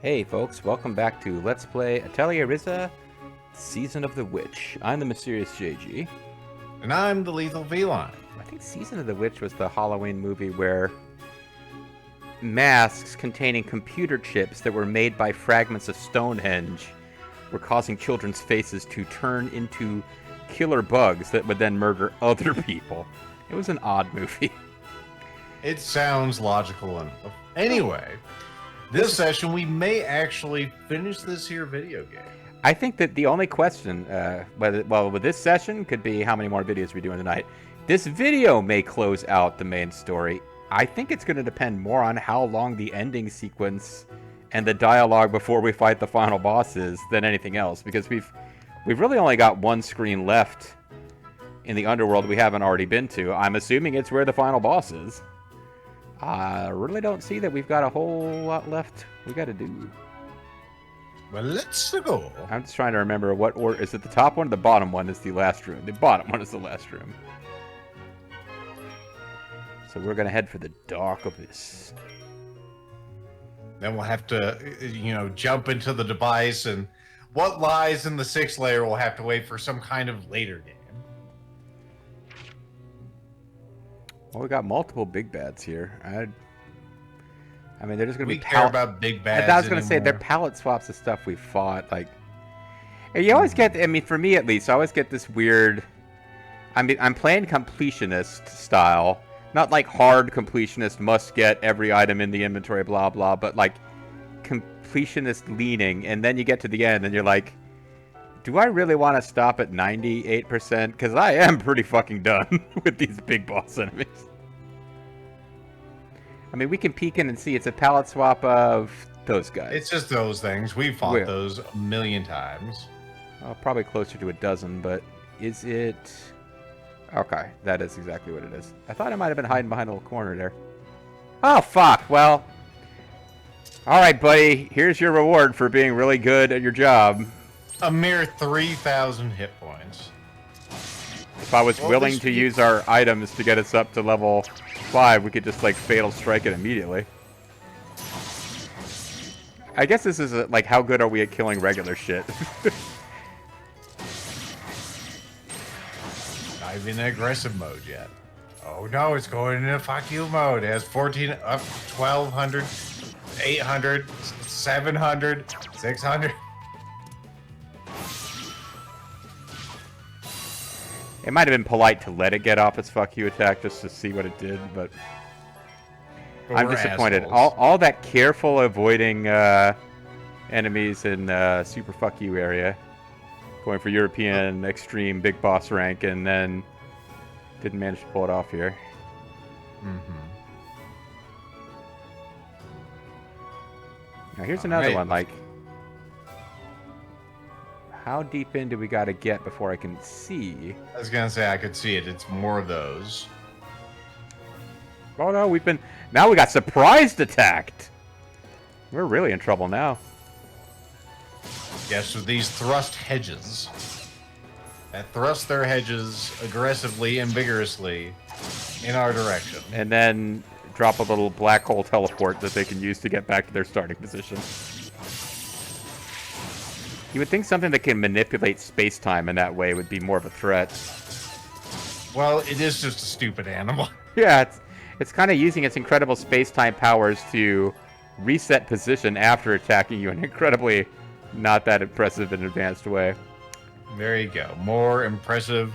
Hey folks, welcome back to Let's Play Atelier Ryza, Season of the Witch. I'm the Mysterious JG. And I'm the Lethal Feline. I think Season of the Witch was the Halloween movie where masks containing computer chips that were made by fragments of Stonehenge were causing children's faces to turn into killer bugs that would then murder other people. It was an odd movie. It sounds logical enough. Anyway, this session we may actually finish this here video game. I think that the only question, with this session, could be how many more videos we're doing tonight. This video may close out the main story. I think it's going to depend more on how long the ending sequence and the dialogue before we fight the final boss is than anything else, because we've really only got one screen left in the underworld we haven't already been to. I'm assuming it's where the final boss is. I really don't see that we've got a whole lot left we got to do. Well, let's go. I'm just trying to remember what order. Is it the top one or the bottom one is the last room? The bottom one is the last room. So we're going to head for the Dark Abyss. Then we'll have to, jump into the device, and what lies in the 6th layer we'll have to wait for some kind of later game. Well, we got multiple big bads here. I mean, they're just going to be care about big bads. I was going to say they're palette swaps of stuff we fought. Like, and you always get. I mean, for me at least, I always get this weird. I mean, I'm playing completionist style, not like hard completionist must get every item in the inventory, blah blah, but like completionist leaning, and then you get to the end, and you're like, do I really want to stop at 98%? Because I am pretty fucking done with these big boss enemies. I mean, we can peek in and see it's a palette swap of those guys. It's just those things. We've fought those a million times. Well, probably closer to a dozen, but is it... Okay, that is exactly what it is. I thought I might have been hiding behind a little corner there. Oh, fuck. Well, all right, buddy. Here's your reward for being really good at your job. A mere 3,000 hit points. If I was willing to use our items to get us up to level 5, we could just, like, fatal strike it immediately. I guess this is, like, how good are we at killing regular shit? Not even in aggressive mode yet. Oh no, it's going into fuck you mode. It has 1,200, 800, 700, 600. It might have been polite to let it get off its fuck you attack just to see what it did, but I'm disappointed. All that careful avoiding enemies in super fuck you area, going for European extreme big boss rank, and then didn't manage to pull it off here. Now here's another one, like, how deep in do we got to get before I can see? I was gonna say I could see it. It's more of those. Oh no, now we got surprised attacked. We're really in trouble now. Yes, with these thrust hedges that thrust their hedges aggressively and vigorously in our direction, and then drop a little black hole teleport that they can use to get back to their starting position. You would think something that can manipulate space-time in that way would be more of a threat. Well, it is just a stupid animal. Yeah, it's kind of using its incredible space-time powers to reset position after attacking you in an incredibly not that impressive and advanced way. There you go. More impressive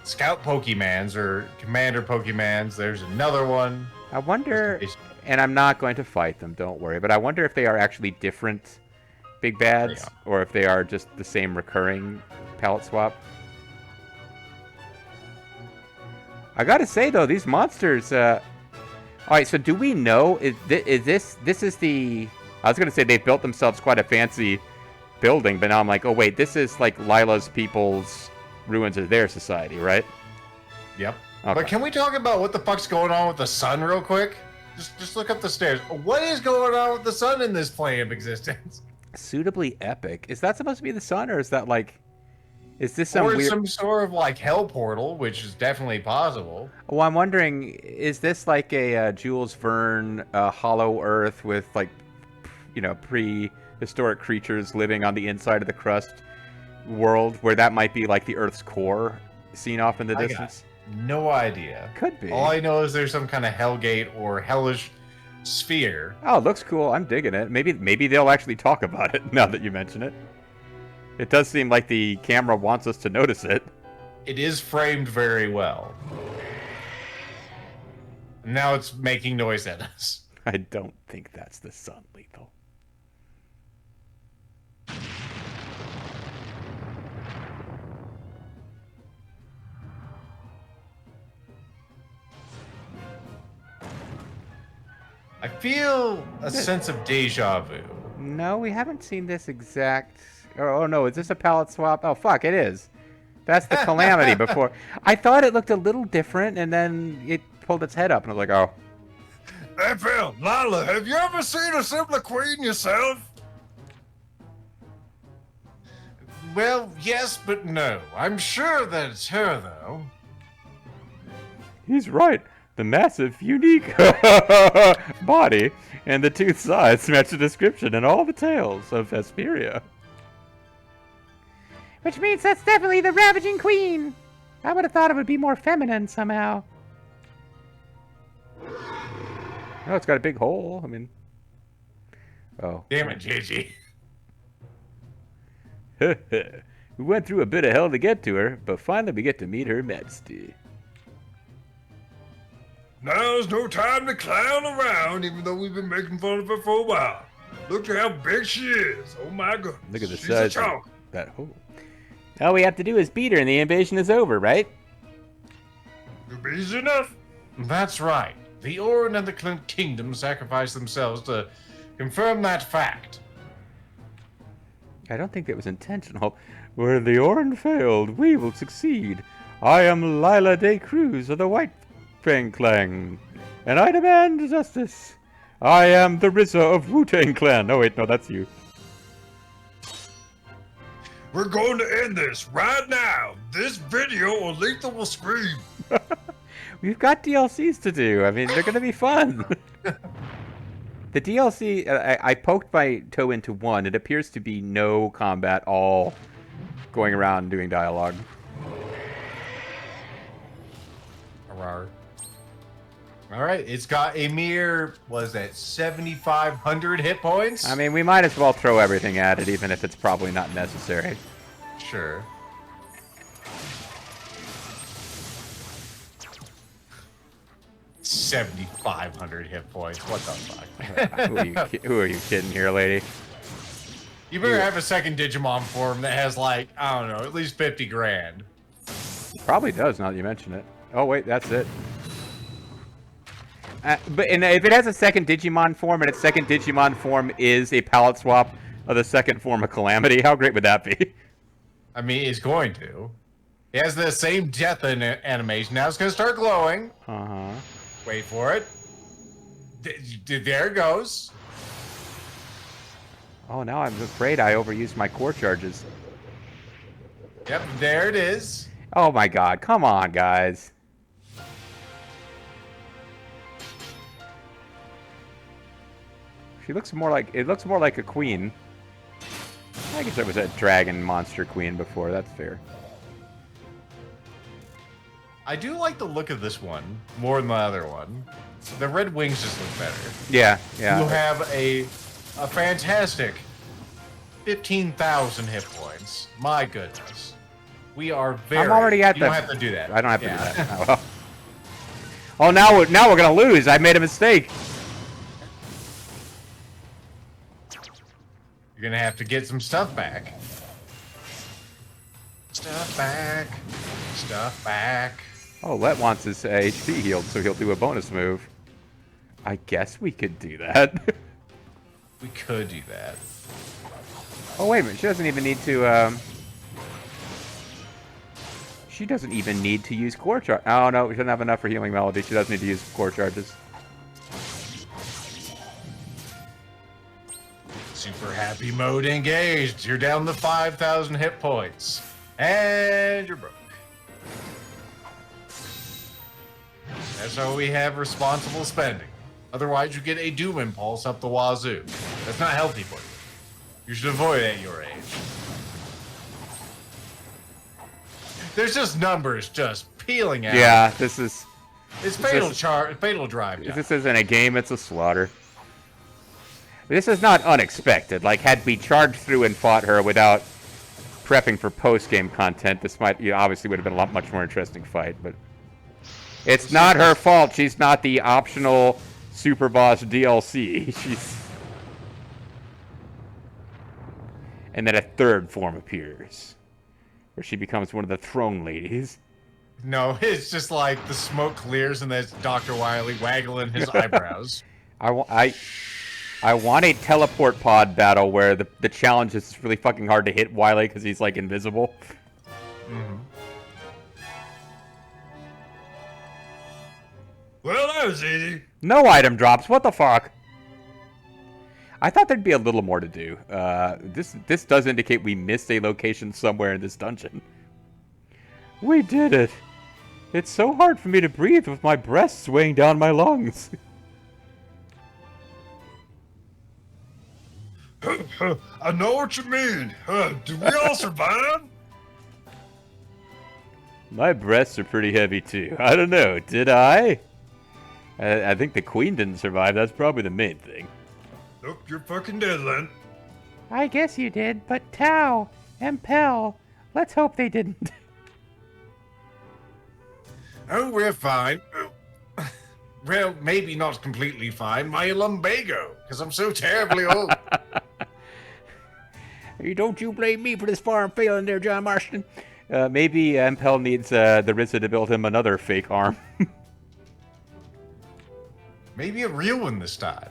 scout Pokemans or commander Pokemans. There's another one. I wonder, and I'm not going to fight them, don't worry, but I wonder if they are actually different big bads, or if they are just the same recurring palette swap. I gotta say though, these monsters. All right, so do we know? Is this is the? I was gonna say they built themselves quite a fancy building, but now I'm like, oh wait, this is like Lila's people's ruins of their society, right? Yep. Okay. But can we talk about what the fuck's going on with the sun real quick? Just look up the stairs. What is going on with the sun in this plane of existence? Suitably epic. Is that supposed to be the sun, or is that like... Is this some weird... some sort of like hell portal, which is definitely possible. Well, I'm wondering, is this like a Jules Verne Hollow Earth with like prehistoric creatures living on the inside of the crust world, where that might be like the Earth's core seen off in the distance? No idea. Could be. All I know is there's some kind of Hellgate or hellish sphere. Oh, it looks cool. I'm digging it. Maybe they'll actually talk about it now that you mention it. It does seem like the camera wants us to notice it. It is framed very well. Now it's making noise at us. I don't think that's the sun, Lethal. I feel a sense of deja vu. No, we haven't seen this exact... Oh, no, is this a palette swap? Oh, fuck, it is. That's the Calamity before. I thought it looked a little different, and then it pulled its head up, and I was like, oh. Hey, Phil, Lila, have you ever seen a similar queen yourself? Well, yes, but no. I'm sure that it's her, though. He's right. The massive, unique body and the tooth size match the description in all the tales of Vesperia. Which means that's definitely the Ravaging Queen. I would have thought it would be more feminine somehow. Oh, it's got a big hole. I mean... Oh. Damn it, JG. We went through a bit of hell to get to her, but finally we get to meet her majesty. Now's no time to clown around, even though we've been making fun of her for a while. Look at how big she is. Oh my goodness. Look at the She's size a of chalk. that hole. All we have to do is beat her and the invasion is over, right? Easy enough. That's right. The Orin and the Clint Kingdom sacrificed themselves to confirm that fact. I don't think that was intentional. Where the Orin failed, we will succeed. I am Lila de Cruz of the White Fang Clan, and I demand justice. I am the Ryza of Wu-Tang Clan. Oh wait, no, that's you. We're going to end this right now. This video or Lethal will scream. We've got DLCs to do. I mean, they're going to be fun. The DLC, I poked my toe into one. It appears to be no combat, all going around doing dialogue. All right, it's got a mere, was that 7,500 hit points? I mean, we might as well throw everything at it, even if it's probably not necessary. Sure. $7,500 hit points. What the fuck? Who are you kidding here, lady? You better have a second Digimon form that has like, I don't know, at least 50 grand. Probably does, now that you mention it. Oh, wait, that's it. But if it has a second Digimon form, and its second Digimon form is a palette swap of the second form of Calamity, how great would that be? I mean, it's going to. It has the same death animation. Now it's going to start glowing. Uh-huh. Wait for it. There it goes. Oh, now I'm afraid I overused my core charges. Yep, there it is. Oh my god, come on, guys. She looks more like, it looks more like a queen. I guess it was a dragon monster queen before, that's fair. I do like the look of this one more than the other one. The red wings just look better. Yeah, yeah. You have a fantastic 15,000 hit points. My goodness. We are very... I'm already at you the... don't have to do that. I don't have to do that. Oh, well. Oh, now we're gonna lose. I made a mistake. You're gonna have to get some stuff back. Stuff back. Stuff back. Oh, Let wants his HP healed, so he'll do a bonus move. I guess we could do that. We could do that. Oh, wait a minute. She doesn't even need to, She doesn't even need to use core charge. Oh, no. We shouldn't have enough for healing melody. She does need to use core charges. Super happy mode engaged. You're down to 5,000 hit points. And you're broke. That's how we have responsible spending. Otherwise, you get a doom impulse up the wazoo. That's not healthy for you. You should avoid it at your age. There's just numbers just peeling out. Yeah, this is... It's fatal drive. Yeah. This isn't a game, it's a slaughter. This is not unexpected. Like, had we charged through and fought her without prepping for post-game content, this might, obviously would have been a lot much more interesting fight, but... It's not her fault. She's not the optional Super Boss DLC. She's... And then a third form appears, where she becomes one of the throne ladies. No, it's just like the smoke clears and there's Dr. Wily waggling his eyebrows. I want a teleport pod battle where the challenge is really fucking hard to hit Wily because he's like invisible. Mm-hmm. Well, that was easy. No item drops. What the fuck? I thought there'd be a little more to do. This does indicate we missed a location somewhere in this dungeon. We did it. It's so hard for me to breathe with my breasts weighing down my lungs. I know what you mean. Did we all survive? My breasts are pretty heavy too. I don't know. Did I? I think the queen didn't survive. That's probably the main thing. Nope, you're fucking dead, Len. I guess you did, but Tao and Pell, let's hope they didn't. Oh, we're fine. Well, maybe not completely fine. My lumbago, because I'm so terribly old. Don't you blame me for this farm failing there, John Marston. Maybe Pell needs the Ryza to build him another fake arm. Maybe a real one this time.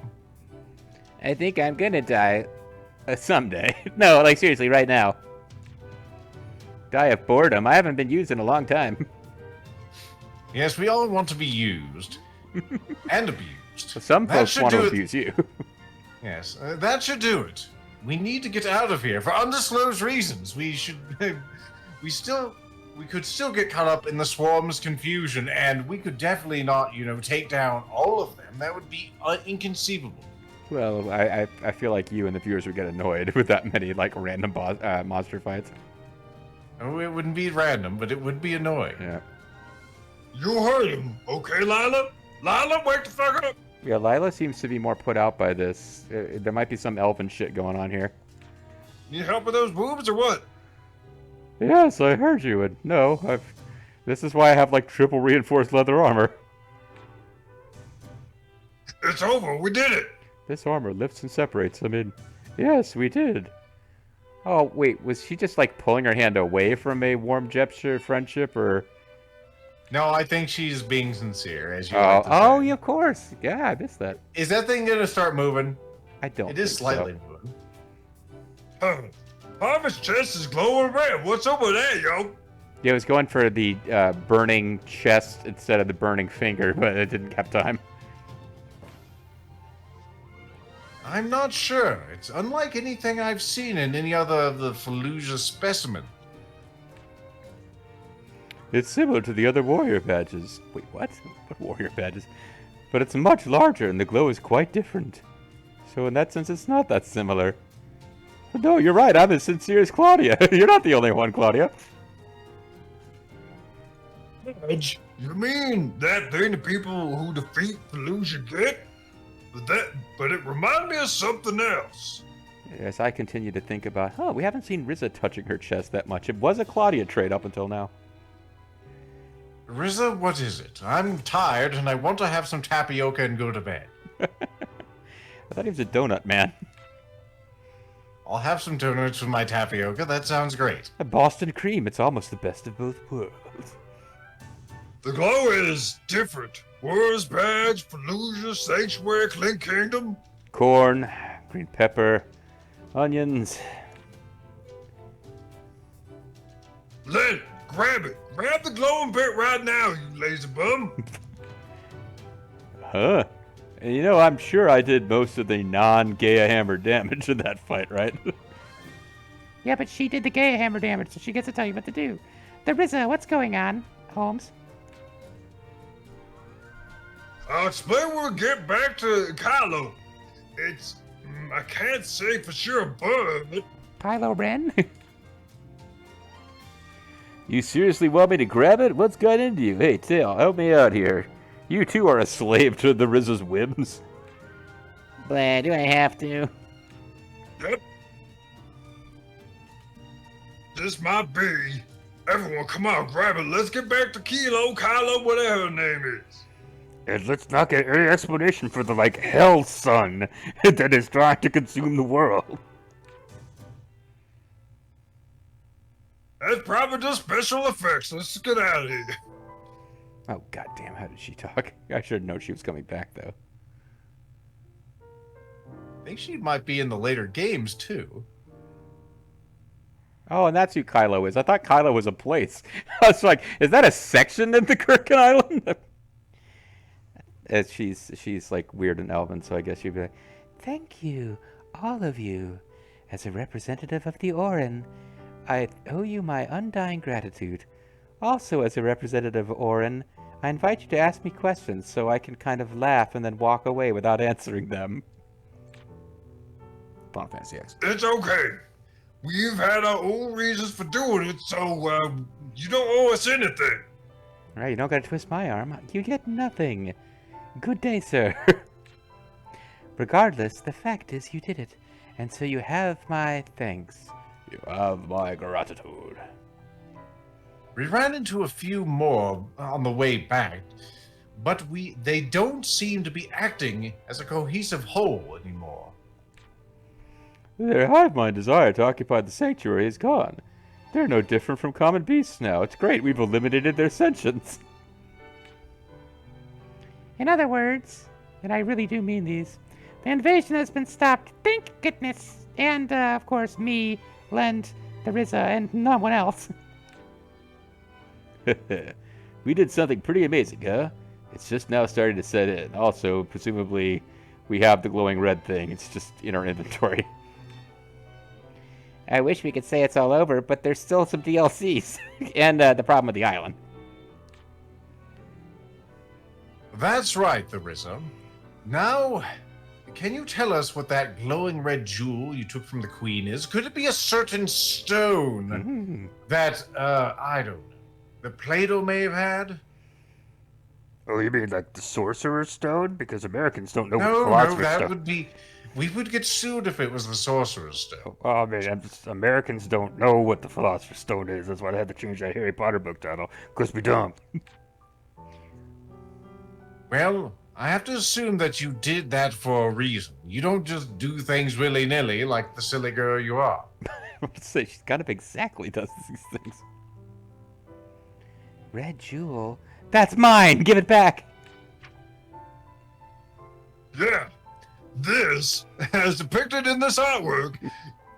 I think I'm gonna die someday. No, like seriously, right now. Die of boredom. I haven't been used in a long time. Yes, we all want to be used. And abused. Some That folks should want to do it. abuse you. Yes, that should do it. We need to get out of here for undisclosed reasons. We should... We could still get caught up in the swarm's confusion, and we could definitely not, take down all of them. That would be inconceivable. Well, I feel like you and the viewers would get annoyed with that many, like, random monster fights. Oh, it wouldn't be random, but it would be annoying. Yeah. You heard him, okay, Lila? Lila, wake the fuck up! Yeah, Lila seems to be more put out by this. There might be some elven shit going on here. Need help with those boobs or what? Yes, I heard you, and no, this is why I have, like, triple reinforced leather armor. It's over, we did it! This armor lifts and separates. I mean, yes, we did. Oh, wait, was she just, like, pulling her hand away from a warm gesture of friendship, or... No, I think she's being sincere, as you like to say. Oh, yeah, of course. Yeah, I missed that. Is that thing going to start moving? I don't It is think slightly so. moving. Harvest chest is glowing red. What's up with that, yo? Yeah, I was going for the burning chest instead of the burning finger, but it didn't have time. I'm not sure. It's unlike anything I've seen in any other of the Fallujah specimen. It's similar to the other warrior badges. Wait, what? What warrior badges? But it's much larger, and the glow is quite different. So in that sense, it's not that similar. But no, you're right. I'm as sincere as Claudia. You're not the only one, Claudia. Badge? You mean that thing the people who defeat Fallujah get? But it reminded me of something else. As I continue to think about, we haven't seen Ryza touching her chest that much. It was a Claudia trait up until now. Ryza, what is it? I'm tired and I want to have some tapioca and go to bed. I thought he was a donut man. I'll have some donuts with my tapioca. That sounds great. A Boston cream. It's almost the best of both worlds. The glow is different. Warriors badge, Fallujah, Sanctuary, Clink Kingdom. Corn, green pepper, onions. Len, grab it. Grab the glowing bit right now, you lazy bum. Huh. And I'm sure I did most of the non-Gaia hammer damage in that fight, right? Yeah, but she did the Gaia hammer damage, so she gets to tell you what to do. The Ryza, what's going on, Holmes? I'll explain when we get back to Kylo. It's, I can't say for sure, but Kylo Ren? You seriously want me to grab it? What's got into you? Hey, Tail, help me out here. You too are a slave to the Ryza's whims. Blah, do I have to? yep. This might be. Everyone, come on, grab it. Let's get back to Kylo, whatever her name is. And let's not get any explanation for the, hell sun that is trying to consume the world. That's probably just special effects. Let's get out of here. Oh, goddamn, how did she talk? I should have known she was coming back, though. I think she might be in the later games, too. Oh, and that's who Kylo is. I thought Kylo was a place. I was like, is that a section in the Kirkin Island? She's like weird and elven, so I guess she'd be like, thank you, all of you. As a representative of the Orin, I owe you my undying gratitude. Also, as a representative of Orin, I invite you to ask me questions so I can kind of laugh and then walk away without answering them. Final Fantasy X. It's okay. We've had our own reasons for doing it, so you don't owe us anything. All right, you don't gotta twist my arm. You get nothing. Good day, sir. Regardless, the fact is you did it, and so you have my thanks. You have my gratitude. We ran into a few more on the way back, but they don't seem to be acting as a cohesive whole anymore. Their hive mind desire to occupy the sanctuary is gone. They're no different from common beasts now. It's great, we've eliminated their sentience. In other words, and I really do mean these, the invasion has been stopped, thank goodness. And, of course, me, Lend, the Ryza, and no one else. We did something pretty amazing, huh? It's just now starting to set in. Also, presumably, we have the glowing red thing. It's just in our inventory. I wish we could say it's all over, but there's still some DLCs. And the problem with the island. That's right, the Ryza. Now, can you tell us what that glowing red jewel you took from the Queen is? Could it be a certain stone that, I don't know, the Plato may have had? Oh, you mean like the Sorcerer's Stone? Because Americans don't know what No, Philosopher's that Stone. would be... We would get sued if it was the Sorcerer's Stone. Oh, I mean, Americans don't know what the Philosopher's Stone is. That's why they had to change that Harry Potter book title. Because we dumb. Well, I have to assume that you did that for a reason. You don't just do things willy-nilly like the silly girl you are. I would say she kind of exactly does these things. Red jewel? That's mine! Give it back! Yeah. This, as depicted in this artwork,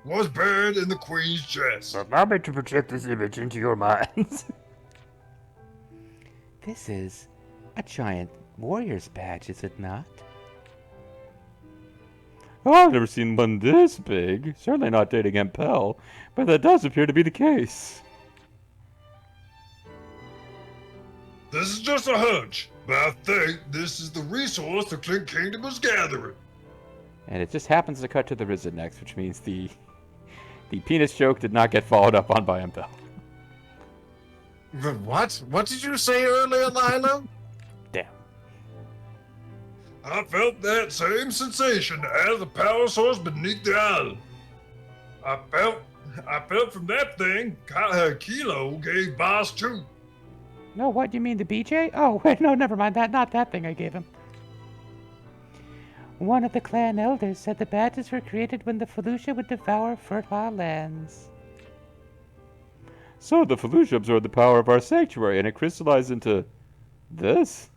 was buried in the Queen's chest. Allow me to project this image into your minds. This is a giant warrior's badge, is it not? Oh, I've never seen one this big. Certainly not dating Impel, but that does appear to be the case. This is just a hunch, but I think this is the resource the Clink Kingdom is gathering. And it just happens to cut to the Ryza next, which means the penis joke did not get followed up on by Impel. The what? What did you say earlier, Lila? Damn. I felt that same sensation as the power source beneath the island. I felt from that thing, Kilo gave Boss too. No, what? You mean the BJ? Oh, wait, no, never mind. Not that thing I gave him. One of the clan elders said the badges were created when the Felucia would devour fertile lands. So the Felucia absorbed the power of our sanctuary, and it crystallized into this?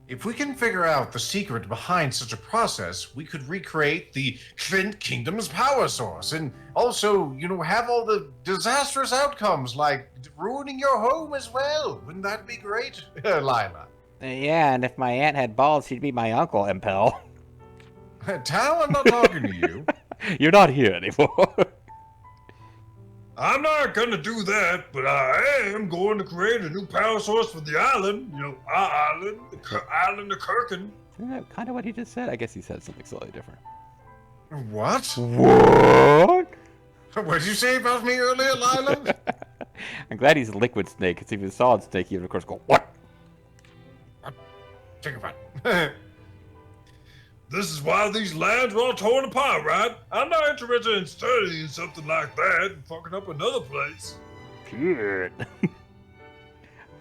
If we can figure out the secret behind such a process, we could recreate the Clint Kingdom's power source, and also, have all the disastrous outcomes, like ruining your home as well. Wouldn't that be great, Lila? Yeah, and if my aunt had balls, she'd be my uncle, Impel. Tao, I'm not talking to you. You're not here anymore. I'm not gonna do that, but I am going to create a new power source for the island. You know, our island, island of Kirkin. Isn't that kind of what he just said? I guess he said something slightly different. What? What? What did you say about me earlier, Lila? I'm glad he's Liquid Snake, because if he was Solid Snake, he would, of course, go, what? Take a bite. This is why these lands were all torn apart, right? I'm not interested in studying something like that and fucking up another place. Shit.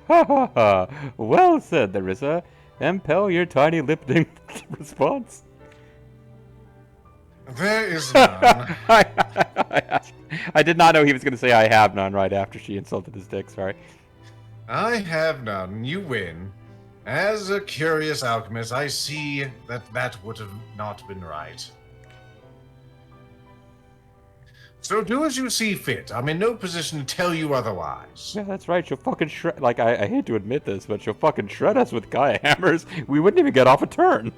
Ha ha ha. Well said, Ryza. Impel your tiny lip-ding response. There is none. I did not know he was going to say I have none right after she insulted his dick, sorry. I have none. You win. As a curious alchemist, I see that that would have not been right. So do as you see fit. I'm in no position to tell you otherwise. Yeah, that's right. She'll fucking shred. Like, I hate to admit this, but she'll fucking shred us with Gaia hammers. We wouldn't even get off a turn.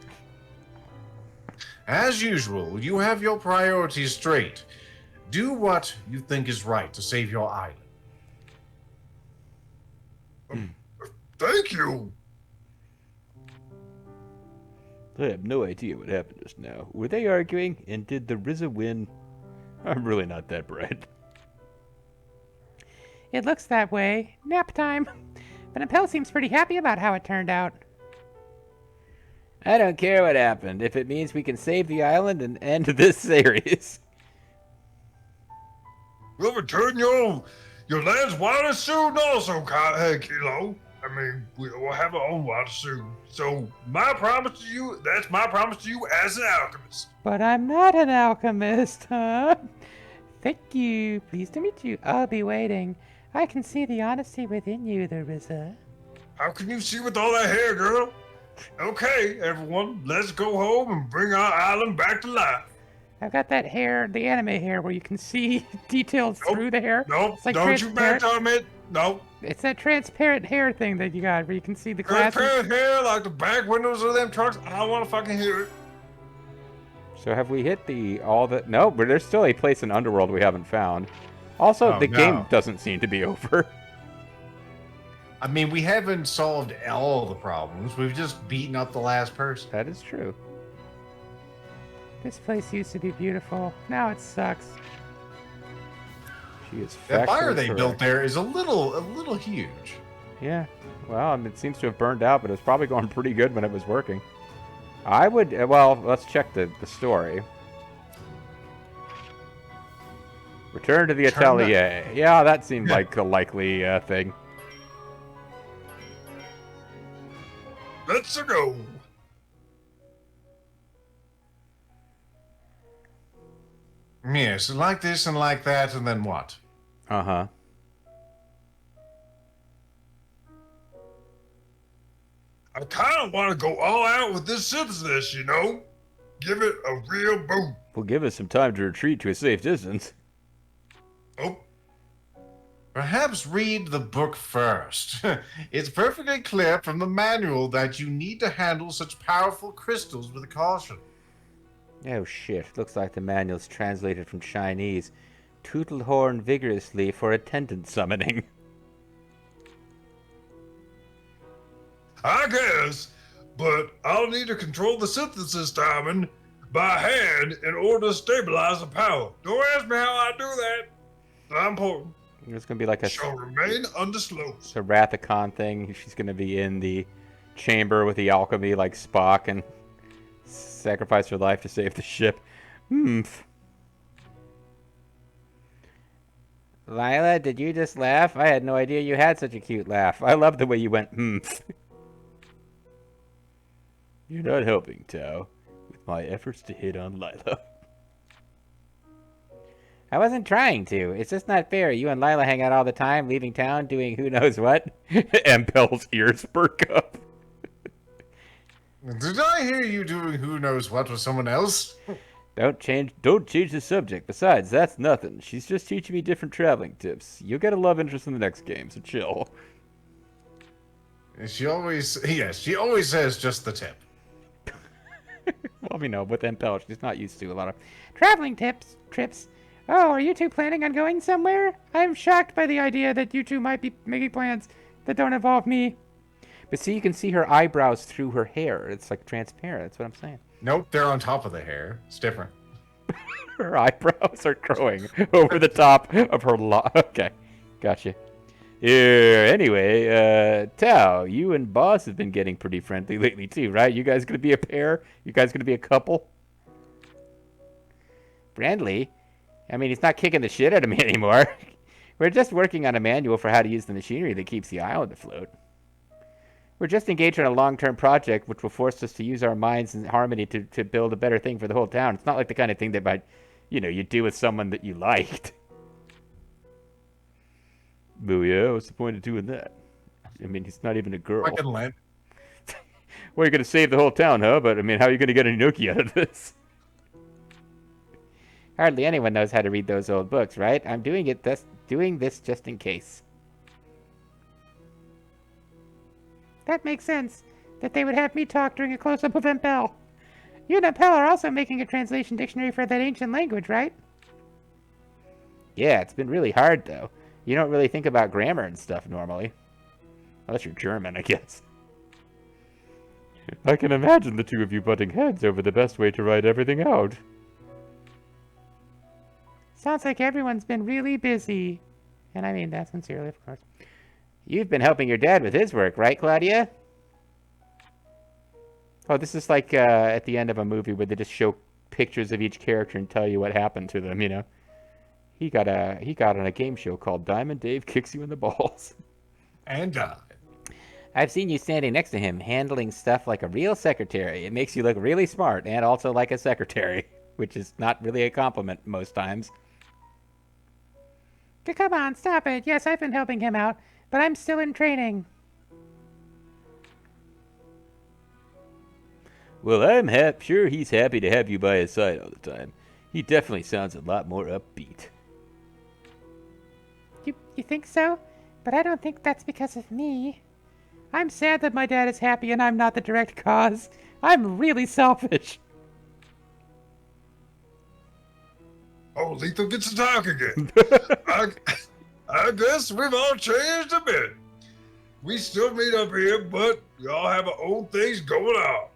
As usual, you have your priorities straight. Do what you think is right to save your island. Thank you. I have no idea what happened just now. Were they arguing, and did the Ryza win? I'm really not that bright. It looks that way. Nap time. But Impel seems pretty happy about how it turned out. I don't care what happened, if it means we can save the island and end this series. We'll return your land's water soon also, Kilo. I mean, we'll have our own water soon. So my promise to you, that's my promise to you as an alchemist. But I'm not an alchemist, huh? Thank you. Pleased to meet you. I'll be waiting. I can see the honesty within you, the Ryza. How can you see with all that hair, girl? Okay, everyone, let's go home and bring our island back to life. I've got that hair, the anime hair, where you can see details through the hair. Nope, It's like don't you back on it. Nope. It's that transparent hair thing that you got, where you can see the glasses. Transparent hair like the back windows of them trucks. I don't want to fucking hear it. So have we hit no, but there's still a place in Underworld we haven't found. Also, the game doesn't seem to be over. I mean, we haven't solved all the problems. We've just beaten up the last person. That is true. This place used to be beautiful. Now it sucks. She is That fire factually they correct. built there is a little huge. Yeah. Well, I mean, it seems to have burned out, but it was probably going pretty good when it was working. I would, well, let's check the story. Return to the Atelier. Yeah, that seemed like a likely thing. Let's go. Yes, like this and like that, and then what? Uh-huh. I kind of want to go all out with this synthesis, you know? Give it a real boot. Will give us some time to retreat to a safe distance. Oh, Perhaps read the book first. It's perfectly clear from the manual that you need to handle such powerful crystals with caution. Oh shit, looks like the manual's translated from Chinese. Tootle horn vigorously for attendant summoning. I guess, but I'll need to control the synthesis diamond by hand in order to stabilize the power. Don't ask me how I do that. Not important. It's gonna be like a Shall remain undisclosed. Rathacon thing. She's gonna be in the chamber with the alchemy like Spock and sacrifice her life to save the ship. Lila, did you just laugh? I had no idea you had such a cute laugh. I love the way you went, You're not helping, Tao, with my efforts to hit on Lila. I wasn't trying to. It's just not fair. You and Lila hang out all the time, leaving town, doing who knows what. Impel's ears perk up. Did I hear you doing who knows what with someone else? Don't change the subject. Besides, that's nothing. She's just teaching me different traveling tips. You'll get a love interest in the next game, so chill. She always says just the tip. Well, with Impel, she's not used to a lot of Traveling trips. Oh, are you two planning on going somewhere? I'm shocked by the idea that you two might be making plans that don't involve me. But see, you can see her eyebrows through her hair. It's like transparent. That's what I'm saying. Nope, they're on top of the hair. It's different. Her eyebrows are growing over the top of her Okay, gotcha. Anyway, Tao, you and Boss have been getting pretty friendly lately too, right? You guys gonna be a pair? You guys gonna be a couple? Friendly? I mean, he's not kicking the shit out of me anymore. We're just working on a manual for how to use the machinery that keeps the island afloat. We're just engaged in a long-term project which will force us to use our minds in harmony to build a better thing for the whole town. It's not like the kind of thing that might, you do with someone that you liked. Oh yeah, what's the point of doing that? I mean, he's not even a girl. Fucking Lent. Well, you're going to save the whole town, huh? But, I mean, how are you going to get a Inoki out of this? Hardly anyone knows how to read those old books, right? I'm doing this just in case. That makes sense, that they would have me talk during a close-up of Impel. You and Impel are also making a translation dictionary for that ancient language, right? Yeah, it's been really hard, though. You don't really think about grammar and stuff normally. Unless you're German, I guess. I can imagine the two of you butting heads over the best way to write everything out. Sounds like everyone's been really busy. And I mean that sincerely, of course. You've been helping your dad with his work, right, Claudia? Oh, this is like at the end of a movie where they just show pictures of each character and tell you what happened to them, He got on a game show called Diamond Dave Kicks You in the Balls. And I've seen you standing next to him, handling stuff like a real secretary. It makes you look really smart and also like a secretary, which is not really a compliment most times. Come on, stop it. Yes, I've been helping him out, but I'm still in training. Well, I'm sure he's happy to have you by his side all the time. He definitely sounds a lot more upbeat. You think so? But I don't think that's because of me. I'm sad that my dad is happy and I'm not the direct cause. I'm really selfish. Oh, Lethal gets to talk again. I guess we've all changed a bit. We still meet up here, but we all have our own things going on.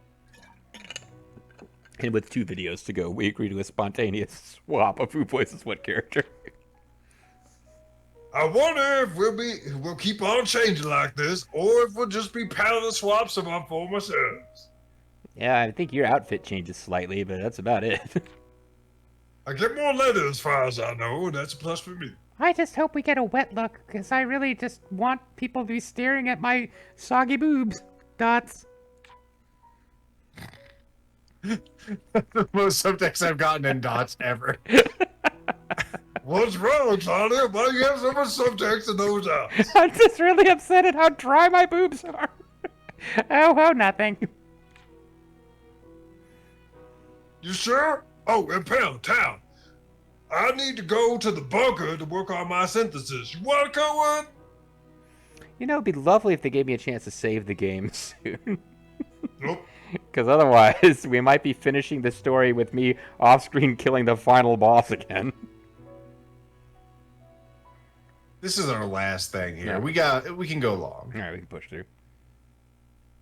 And with 2 videos to go, we agree to a spontaneous swap of who voices what character. I wonder if we'll keep on changing like this, or if we'll just be parallel swaps of our former selves. Yeah, I think your outfit changes slightly, but that's about it. I get more leather as far as I know, and that's a plus for me. I just hope we get a wet look, because I really just want people to be staring at my soggy boobs. Dots. the most subtext I've gotten in dots ever. What's wrong, Claudia? Why do you have so much subtext in those eyes? I'm just really upset at how dry my boobs are. Oh, nothing. You sure? Oh, and Pell, Town. I need to go to the bunker to work on my synthesis. You want to go with? It'd be lovely if they gave me a chance to save the game soon. Nope. Because otherwise, we might be finishing the story with me off-screen killing the final boss again. This is our last thing here. Yeah. We can go long. All right, we can push through.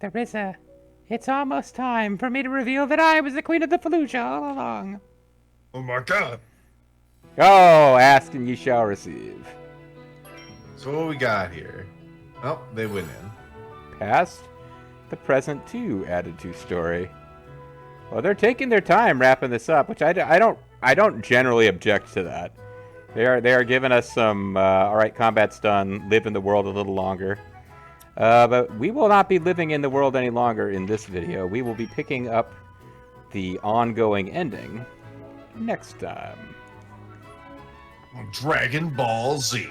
The Ryza. It's almost time for me to reveal that I was the queen of the Fallujah all along. Oh my God. Oh, ask and you shall receive. So what we got here? Oh, they went in. Past, the present too added to story. Well, they're taking their time wrapping this up, which I don't generally object to that. They are giving us some all right, combat's done. Live in the world a little longer. But we will not be living in the world any longer in this video. We will be picking up the ongoing ending next time. Dragon Ball Z.